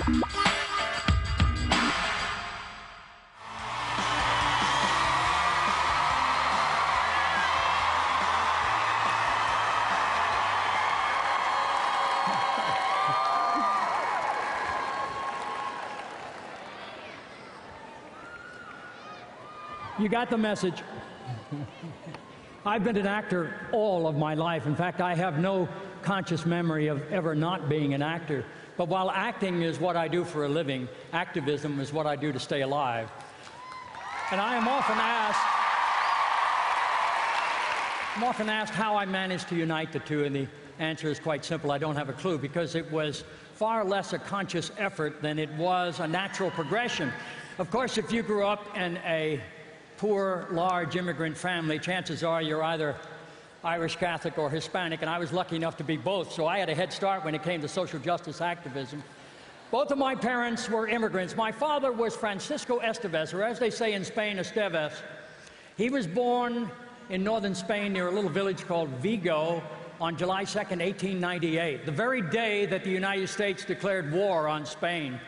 You got the message. I've been an actor all of my life. In fact, I have no conscious memory of ever not being an actor. But while acting is what I do for a living, activism is what I do to stay alive. And I am often asked how I managed to unite the two, and the answer is quite simple. I don't have a clue, because it was far less a conscious effort than it was a natural progression. Of course, if you grew up in a poor, large immigrant family, chances are you're either Irish Catholic or Hispanic, and I was lucky enough to be both, so I had a head start when it came to social justice activism. Both of my parents were immigrants. My father was Francisco Estevez, or as they say in Spain, Estevez. He was born in northern Spain near a little village called Vigo on July 2nd, 1898, the very day that the United States declared war on Spain.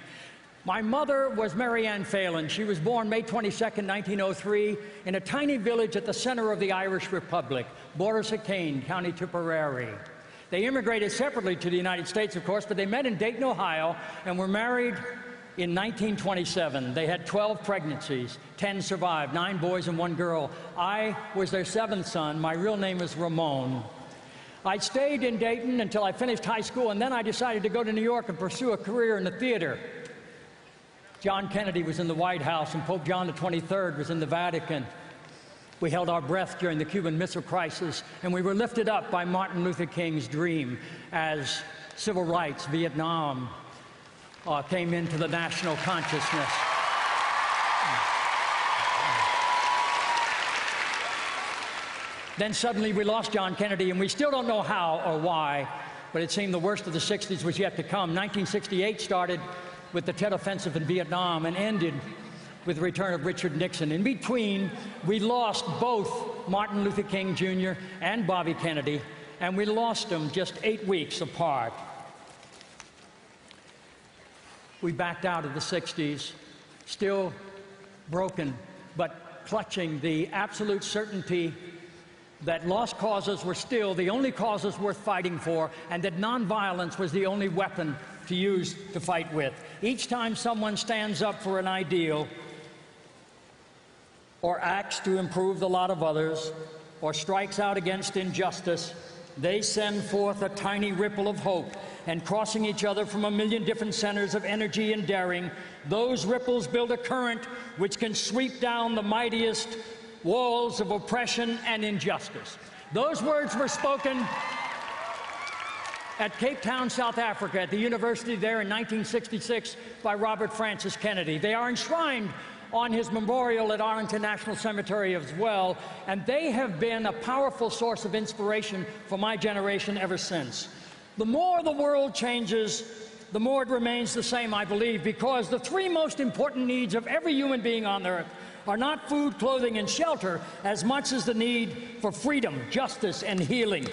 My mother was Mary Ann Phelan. She was born May 22nd, 1903, in a tiny village at the center of the Irish Republic, Borrisokane, County Tipperary. They immigrated separately to the United States, of course, but they met in Dayton, Ohio, and were married in 1927. They had 12 pregnancies. 10 survived, 9 boys and 1 girl. I was their 7th son. My real name is Ramon. I stayed in Dayton until I finished high school, and then I decided to go to New York and pursue a career in the theater. John Kennedy was in the White House, and Pope John XXIII was in the Vatican. We held our breath during the Cuban Missile Crisis, and we were lifted up by Martin Luther King's dream as civil rights, Vietnam, came into the national consciousness. Then suddenly we lost John Kennedy, and we still don't know how or why, but it seemed the worst of the 60s was yet to come. 1968 started with the Tet Offensive in Vietnam and ended with the return of Richard Nixon. In between, we lost both Martin Luther King Jr. and Bobby Kennedy, and we lost them just 8 weeks apart. We backed out of the 60s, still broken, but clutching the absolute certainty that lost causes were still the only causes worth fighting for, and that nonviolence was the only weapon to use to fight with. Each time someone stands up for an ideal, or acts to improve the lot of others, or strikes out against injustice, they send forth a tiny ripple of hope, and crossing each other from a million different centers of energy and daring, those ripples build a current which can sweep down the mightiest walls of oppression and injustice. Those words were spoken at Cape Town, South Africa, at the university there in 1966 by Robert Francis Kennedy. They are enshrined on his memorial at Arlington National Cemetery as well, and they have been a powerful source of inspiration for my generation ever since. The more the world changes, the more it remains the same, I believe, because the 3 most important needs of every human being on earth are not food, clothing, and shelter as much as the need for freedom, justice, and healing.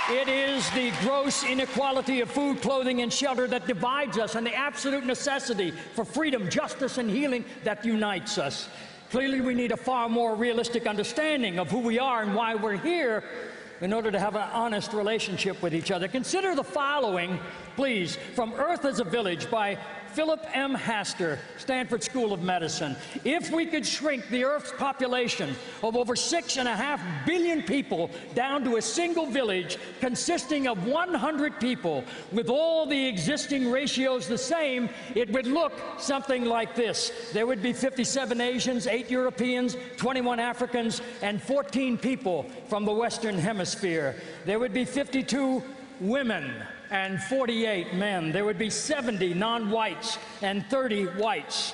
It is the gross inequality of food, clothing, and shelter that divides us, and the absolute necessity for freedom, justice, and healing that unites us. Clearly, we need a far more realistic understanding of who we are and why we're here in order to have an honest relationship with each other. Consider the following, please, from Earth as a Village by Philip M. Haster, Stanford School of Medicine. If we could shrink the Earth's population of over 6.5 billion people down to a single village consisting of 100 people, with all the existing ratios the same, it would look something like this. There would be 57 Asians, 8 Europeans, 21 Africans, and 14 people from the Western Hemisphere. There would be 52 women and 48 men. There would be 70 non-whites and 30 whites.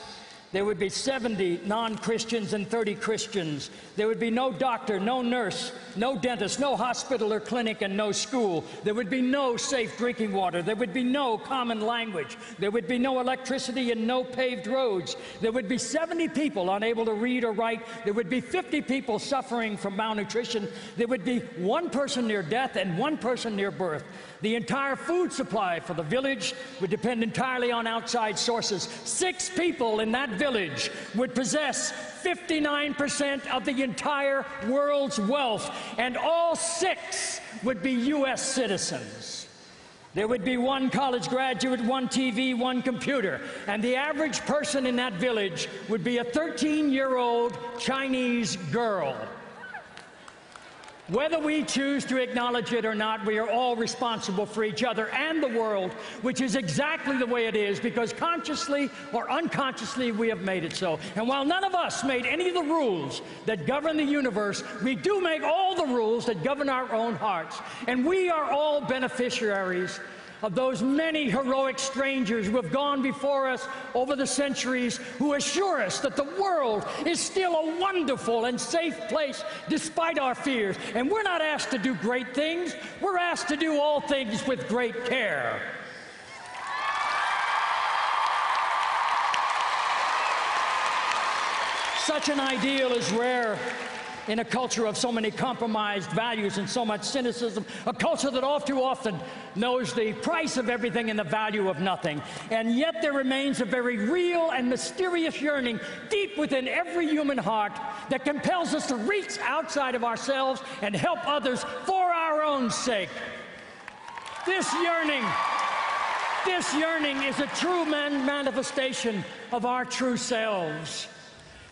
There would be 70 non-Christians and 30 Christians. There would be no doctor, no nurse, no dentist, no hospital or clinic, and no school. There would be no safe drinking water. There would be no common language. There would be no electricity and no paved roads. There would be 70 people unable to read or write. There would be 50 people suffering from malnutrition. There would be 1 person near death and 1 person near birth. The entire food supply for the village would depend entirely on outside sources. 6 people in that village would possess 59% of the entire world's wealth, and all 6 would be U.S. citizens. There would be 1 college graduate, 1 TV, 1 computer, and the average person in that village would be a 13-year-old Chinese girl. Whether we choose to acknowledge it or not, we are all responsible for each other and the world, which is exactly the way it is, because consciously or unconsciously we have made it so. And while none of us made any of the rules that govern the universe, we do make all the rules that govern our own hearts. And we are all beneficiaries of those many heroic strangers who have gone before us over the centuries, who assure us that the world is still a wonderful and safe place despite our fears. And we're not asked to do great things, we're asked to do all things with great care. Such an ideal is rare in a culture of so many compromised values and so much cynicism, a culture that all too often knows the price of everything and the value of nothing. And yet there remains a very real and mysterious yearning deep within every human heart that compels us to reach outside of ourselves and help others for our own sake. This yearning is a true manifestation of our true selves.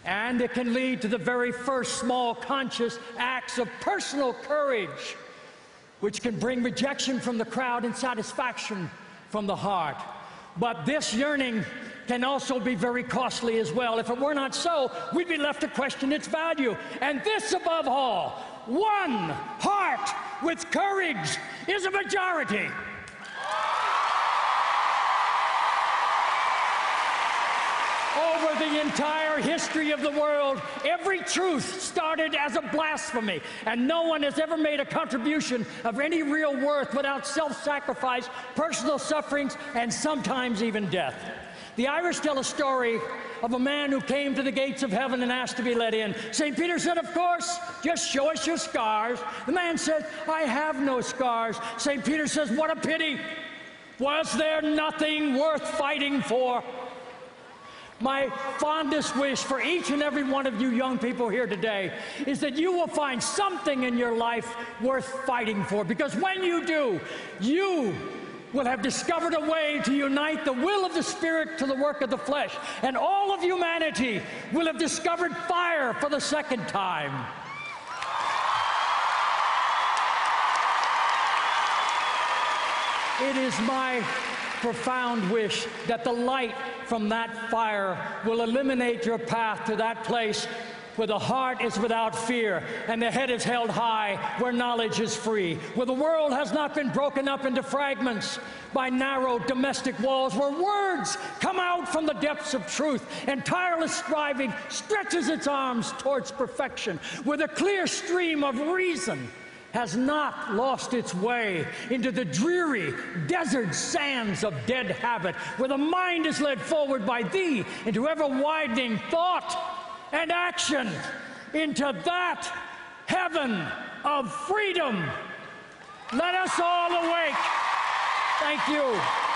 And it can lead to the very first small conscious acts of personal courage, which can bring rejection from the crowd and satisfaction from the heart. But this yearning can also be very costly as well. If it were not so, we'd be left to question its value. And this above all, 1 heart with courage is a majority. Over the entire history of the world, every truth started as a blasphemy, and no one has ever made a contribution of any real worth without self-sacrifice, personal sufferings, and sometimes even death. The Irish tell a story of a man who came to the gates of heaven and asked to be let in. St. Peter said, "Of course, just show us your scars." The man said, "I have no scars." St. Peter says, "What a pity! Was there nothing worth fighting for?" My fondest wish for each and every one of you young people here today is that you will find something in your life worth fighting for, because when you do, you will have discovered a way to unite the will of the Spirit to the work of the flesh, and all of humanity will have discovered fire for the second time. It is my profound wish that the light from that fire will illuminate your path to that place where the heart is without fear and the head is held high, where knowledge is free, where the world has not been broken up into fragments by narrow domestic walls, where words come out from the depths of truth and tireless striving stretches its arms towards perfection, where the clear stream of reason has not lost its way into the dreary desert sands of dead habit, where the mind is led forward by thee into ever-widening thought and action, into that heaven of freedom. Let us all awake. Thank you.